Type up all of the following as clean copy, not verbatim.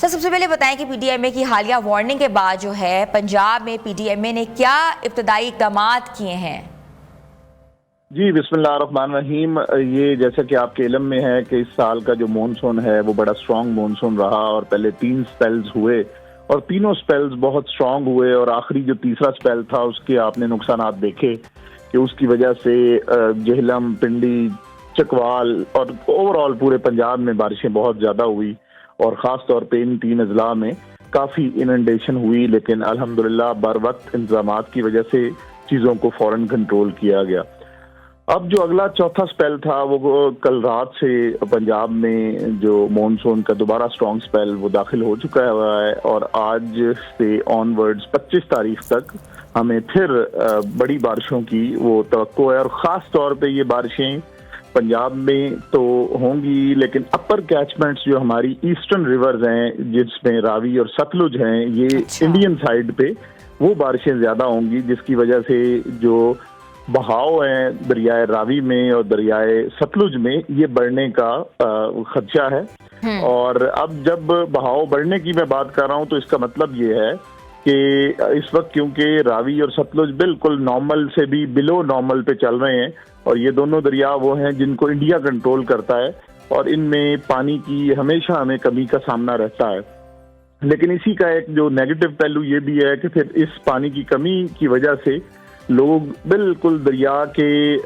سر سب سے پہلے بتائیں کہ پی ٹی ایم اے کی حالیہ وارننگ کے بعد جو ہے پنجاب میں پی ٹی ایم اے نے کیا ابتدائی اقدامات کیے ہیں؟ جی بسم اللہ الرحمن الرحیم. یہ جیسا کہ آپ کے علم میں ہے کہ اس سال کا جو مونسون ہے وہ بڑا سٹرانگ مونسون رہا اور پہلے 3 سپیلز ہوئے اور تینوں سپیلز بہت سٹرانگ ہوئے اور آخری جو تیسرا سپیل تھا اس کے آپ نے نقصانات دیکھے کہ اس کی وجہ سے جہلم، پنڈی، چکوال اور اوور آل پورے پنجاب میں بارشیں بہت زیادہ ہوئی اور خاص طور پہ ان 3 اضلاع میں کافی اننڈیشن ہوئی، لیکن الحمدللہ بر وقت انتظامات کی وجہ سے چیزوں کو فوراً کنٹرول کیا گیا. اب جو اگلا چوتھا سپیل تھا وہ کل رات سے پنجاب میں جو مونسون کا دوبارہ سٹرانگ سپیل وہ داخل ہو چکا ہے اور آج سے آن ورڈز 25 تاریخ تک ہمیں پھر بڑی بارشوں کی وہ توقع ہے اور خاص طور پہ یہ بارشیں پنجاب میں تو ہوں گی لیکن اپر کیچمنٹس جو ہماری ایسٹرن ریورز ہیں جس میں راوی اور ستلج ہیں یہ انڈین سائڈ پہ وہ بارشیں زیادہ ہوں گی، جس کی وجہ سے جو بہاؤ ہیں دریائے راوی میں اور دریائے ستلج میں یہ بڑھنے کا خدشہ ہے. اور اب جب بہاؤ بڑھنے کی میں بات کر رہا ہوں تو اس کا مطلب یہ ہے کہ اس وقت کیونکہ راوی اور ستلج بالکل نارمل سے بھی بلو نارمل پہ چل رہے ہیں اور یہ دونوں دریا وہ ہیں جن کو انڈیا کنٹرول کرتا ہے اور ان میں پانی کی ہمیشہ ہمیں کمی کا سامنا رہتا ہے. لیکن اسی کا ایک جو نیگیٹو پہلو یہ بھی ہے کہ پھر اس پانی کی کمی کی وجہ سے لوگ بالکل دریا کے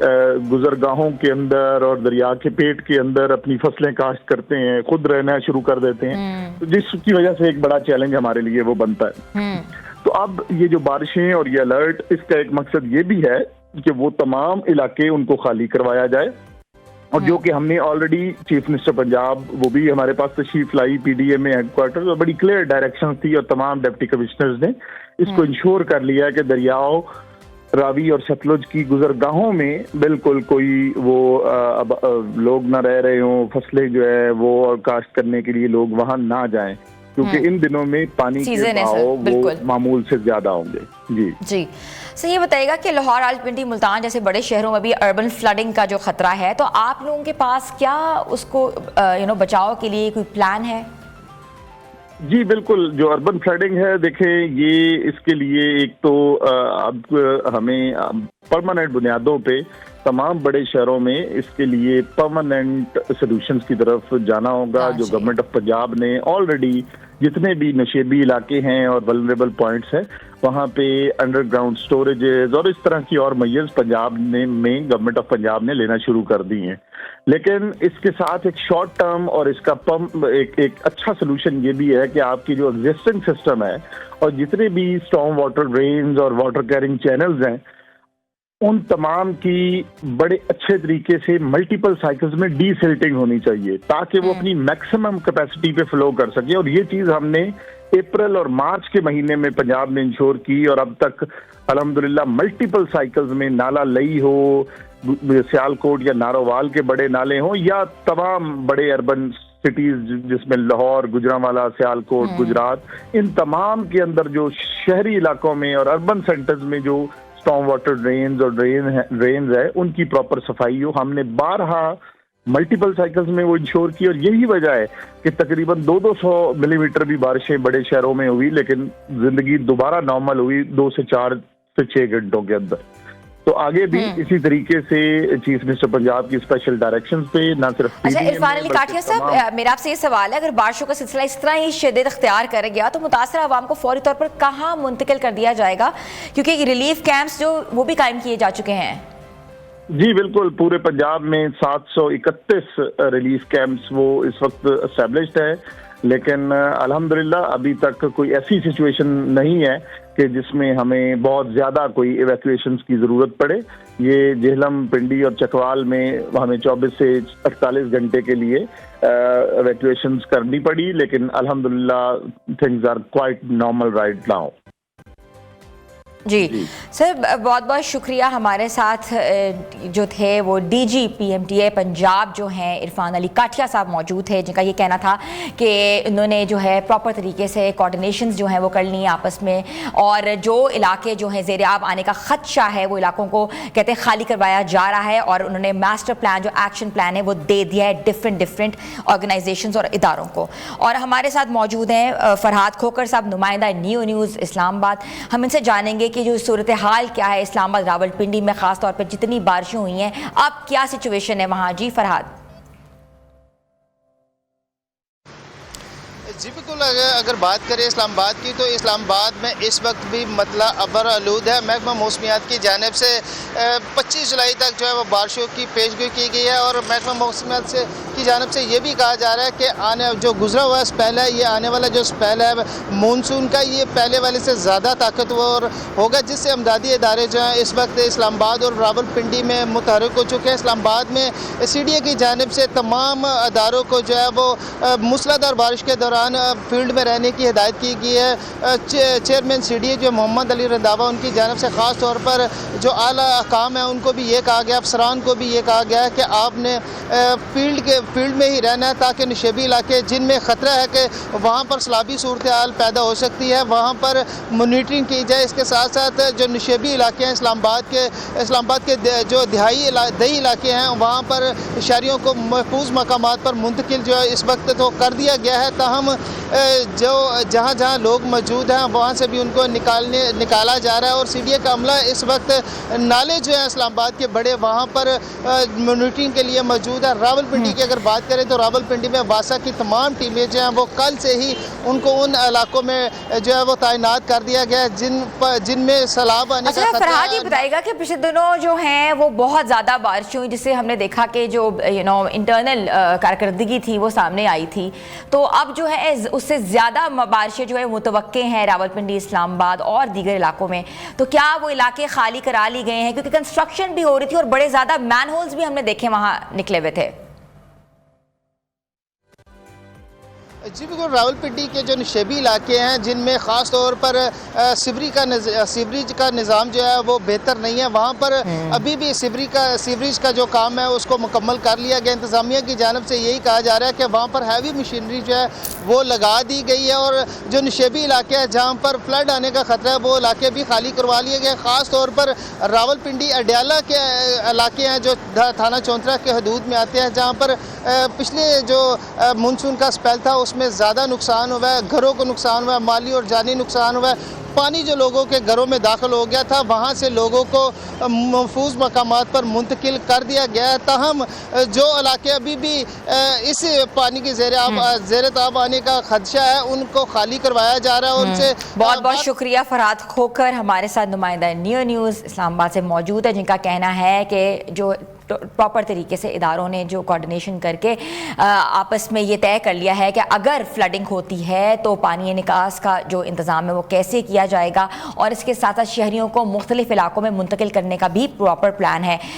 گزرگاہوں کے اندر اور دریا کے پیٹ کے اندر اپنی فصلیں کاشت کرتے ہیں، خود رہنا شروع کر دیتے ہیں، تو جس کی وجہ سے ایک بڑا چیلنج ہمارے لیے وہ بنتا ہے. تو اب یہ جو بارشیں اور یہ الرٹ اس کا ایک مقصد یہ بھی ہے کہ وہ تمام علاقے ان کو خالی کروایا جائے اور جو کہ ہم نے آلریڈی چیف منسٹر پنجاب وہ بھی ہمارے پاس تشریف لائی پی ڈی ایم اے ہیڈ کوارٹر اور بڑی کلیئر ڈائریکشن تھی اور تمام ڈپٹی کمشنرز نے اس کو انشور کر لیا کہ دریاؤں راوی اور ستلج کی گزرگاہوں میں بالکل کوئی وہ لوگ نہ رہ رہے ہوں، فصلیں جو ہے وہ کاشت کرنے کے لیے لوگ وہاں نہ جائیں کیونکہ ان دنوں میں پانی کے بہاؤ وہ معمول سے زیادہ ہوں گے. جی سر یہ بتائیے گا کہ لاہور، راولپنڈی، ملتان جیسے بڑے شہروں میں بھی اربن فلڈنگ کا جو خطرہ ہے تو آپ لوگوں کے پاس کیا اس کو بچاؤ کے لیے کوئی پلان ہے؟ جی بالکل، جو اربن فلڈنگ ہے دیکھیں یہ اس کے لیے ایک تو اب ہمیں پرماننٹ بنیادوں پہ تمام بڑے شہروں میں اس کے لیے پرماننٹ سولوشنز کی طرف جانا ہوگا. جو گورنمنٹ آف پنجاب نے آلریڈی جتنے بھی نشیبی علاقے ہیں اور ولنریبل پوائنٹس ہیں وہاں پہ انڈر گراؤنڈ سٹوریجز اور اس طرح کی اور میئرز پنجاب میں گورنمنٹ آف پنجاب نے لینا شروع کر دی ہیں. لیکن اس کے ساتھ ایک شارٹ ٹرم اور اس کا ایک اچھا سلوشن یہ بھی ہے کہ آپ کی جو ایگزسٹنگ سسٹم ہے اور جتنے بھی اسٹارم واٹر ڈرینز اور واٹر کیرنگ چینلز ہیں ان تمام کی بڑے اچھے طریقے سے ملٹیپل سائیکلز میں ڈی سلٹنگ ہونی چاہیے تاکہ وہ اپنی میکسیمم کیپیسٹی پہ فلو کر سکے. اور یہ چیز ہم نے اپریل اور مارچ کے مہینے میں پنجاب نے انشور کی اور اب تک الحمدللہ ملٹیپل سائیکلز میں نالا لئی ہو، سیالکوٹ یا نارووال کے بڑے نالے ہوں یا تمام بڑے اربن سٹیز جس میں لاہور، گجرانوالہ، سیالکوٹ، گجرات، ان تمام کے اندر جو شہری علاقوں میں اور اربن سینٹرز میں جو اسٹارم واٹر ڈرینز اور ڈرینز ہے ان کی پراپر صفائی ہو. ہم نے 12 ملٹیپل سائیکلز میں وہ انشور کی اور یہی وجہ ہے کہ تقریباً 200 ملی میٹر بھی بارشیں بڑے شہروں میں ہوئی لیکن زندگی دوبارہ نارمل ہوئی 2 سے 4 سے 6 گھنٹوں کے اندر. تو آگے بھی اسی طریقے سے چیف منسٹر پنجاب کی اسپیشل ڈائریکشنز پہ نہ صرف عرفان علی کاٹیا صاحب میرا آپ سے یہ سوال ہے، اگر بارشوں کا سلسلہ اس طرح ہی شدت اختیار کرے گیا تو متاثرہ عوام کو فوری طور پر کہاں منتقل کر دیا جائے گا کیونکہ ریلیف کیمپس جو وہ بھی قائم کیے جا چکے ہیں؟ جی بالکل، پورے پنجاب میں 731 ریلیف کیمپس وہ اس وقت اسٹیبلشڈ ہے لیکن الحمدللہ ابھی تک کوئی ایسی سچویشن نہیں ہے کہ جس میں ہمیں بہت زیادہ کوئی ایویکویشنز کی ضرورت پڑے. یہ جہلم، پنڈی اور چکوال میں ہمیں 24 سے 48 گھنٹے کے لیے ایویکویشنز کرنی پڑی لیکن الحمدللہ things are quite normal right now. جی سر بہت بہت شکریہ. ہمارے ساتھ جو تھے وہ D G P M T A Punjab جو ہیں عرفان علی کاٹھیا صاحب موجود تھے، جن کا یہ کہنا تھا کہ انہوں نے جو ہے پراپر طریقے سے کوارڈینیشنز جو ہیں وہ کر لی ہیں آپس میں، اور جو علاقے جو ہیں زیر آب آنے کا خدشہ ہے وہ علاقوں کو کہتے ہیں خالی کروایا جا رہا ہے، اور انہوں نے ماسٹر پلان جو ایکشن پلان ہے وہ دے دیا ہے ڈفرینٹ آرگنائزیشنز اور اداروں کو. اور ہمارے ساتھ موجود ہیں فرحاد کھوکر صاحب، نمائندہ نیو نیوز اسلام آباد. ہم ان سے جانیں گے کہ جو صورتحال کیا ہے اسلام آباد راولپنڈی میں، خاص طور پہ جتنی بارشیں ہوئی ہیں اب کیا سچویشن ہے وہاں. جی فرحاد. جی بالکل، اگر بات کریں اسلام آباد کی تو اسلام آباد میں اس وقت بھی مسئلہ ابر آلود ہے. محکمہ موسمیات کی جانب سے 25 جولائی تک جو ہے وہ بارشوں کی پیشگوئی کی گئی ہے، اور محکمہ موسمیات کی جانب سے یہ بھی کہا جا رہا ہے کہ جو گزرا ہوا اسپیل ہے، یہ آنے والا جو اسپیل ہے مونسون کا، یہ پہلے والے سے زیادہ طاقتور ہوگا، جس سے امدادی ادارے جو ہیں اس وقت اسلام آباد اور راولپنڈی میں متحرک ہو چکے ہیں. اسلام آباد میں سی ڈی اے کی جانب سے تمام اداروں کو جو ہے وہ موسلادھار بارش کے دوران فیلڈ میں رہنے کی ہدایت کی گئی ہے. چیئرمین سی ڈی اے جو محمد علی رنداوا، ان کی جانب سے خاص طور پر جو اعلیٰ حکام ہیں ان کو بھی یہ کہا گیا، افسران کو بھی یہ کہا گیا ہے کہ آپ نے فیلڈ میں ہی رہنا ہے، تاکہ نشیبی علاقے جن میں خطرہ ہے کہ وہاں پر سیلابی صورتحال پیدا ہو سکتی ہے وہاں پر مانیٹرنگ کی جائے. اس کے ساتھ ساتھ جو نشیبی علاقے ہیں اسلام آباد کے جو دیہی علاقے ہیں وہاں پر شہریوں کو محفوظ مقامات پر منتقل جو ہے اس وقت تو کر دیا گیا ہے. تاہم جو جہاں لوگ موجود ہیں وہاں سے بھی ان کو نکالا جا رہا ہے، اور سی ڈی اے کا عملہ اس وقت نالے جو ہیں اسلام آباد کے بڑے وہاں پر مانیٹرنگ کے لیے موجود ہے. راولپنڈی کی اگر بات کریں تو راولپنڈی میں واسا کی تمام ٹیمیں جو ہیں وہ کل سے ہی ان کو ان علاقوں میں جو ہے وہ تعینات کر دیا گیا ہے جن میں سیلاب آنے کا خطرہ. فرحاد یہ بتائے گا کہ پچھلے دنوں جو ہیں وہ بہت زیادہ بارشیں ہوئی، جس سے ہم نے دیکھا کہ جو انٹرنل کارکردگی تھی وہ سامنے آئی تھی، تو اب جو ہے اس سے زیادہ بارشیں جو ہے متوقع ہیں راولپنڈی، اسلام آباد اور دیگر علاقوں میں. تو کیا وہ علاقے خالی کرا لی گئے ہیں؟ کیونکہ کنسٹرکشن بھی ہو رہی تھی اور بڑے زیادہ مین ہولز بھی ہم نے دیکھے وہاں نکلے ہوئے تھے. جی بالکل، راولپنڈی کے جو نشیبی علاقے ہیں جن میں خاص طور پر سیوریج کا نظام جو ہے وہ بہتر نہیں ہے، وہاں پر ابھی بھی سیوریج کا جو کام ہے اس کو مکمل کر لیا گیا. انتظامیہ کی جانب سے یہی کہا جا رہا ہے کہ وہاں پر ہیوی مشینری جو ہے وہ لگا دی گئی ہے، اور جو نشیبی علاقے ہیں جہاں پر فلڈ آنے کا خطرہ ہے وہ علاقے بھی خالی کروا لیے گئے. خاص طور پر راولپنڈی اڈیالہ کے علاقے ہیں جو تھانہ چونترا کے حدود میں آتے ہیں، جہاں پر پچھلے جو مونسون کا اسپیل تھا اس میں زیادہ نقصان ہوا ہے، گھروں کو نقصان ہوا ہے، مالی اور جانی نقصان ہوا ہے. پانی جو لوگوں کے گھروں میں داخل ہو گیا تھا وہاں سے لوگوں کو محفوظ مقامات پر منتقل کر دیا گیا ہے. تاہم جو علاقے ابھی بھی اس پانی کی زیر تاب آنے کا خدشہ ہے ان کو خالی کروایا جا رہا ہے. ان سے بہت شکریہ. فرحاد کھوکر ہمارے ساتھ نمائندہ نیو نیوز اسلام آباد سے موجود ہے، جن کا کہنا ہے کہ جو پراپر طریقے سے اداروں نے جو کوارڈینیشن کر کے آپس میں یہ طے کر لیا ہے کہ اگر فلڈنگ ہوتی ہے تو پانی نکاس کا جو انتظام ہے وہ کیسے کیا جائے گا، اور اس کے ساتھ ساتھ شہریوں کو مختلف علاقوں میں منتقل کرنے کا بھی پراپر پلان ہے.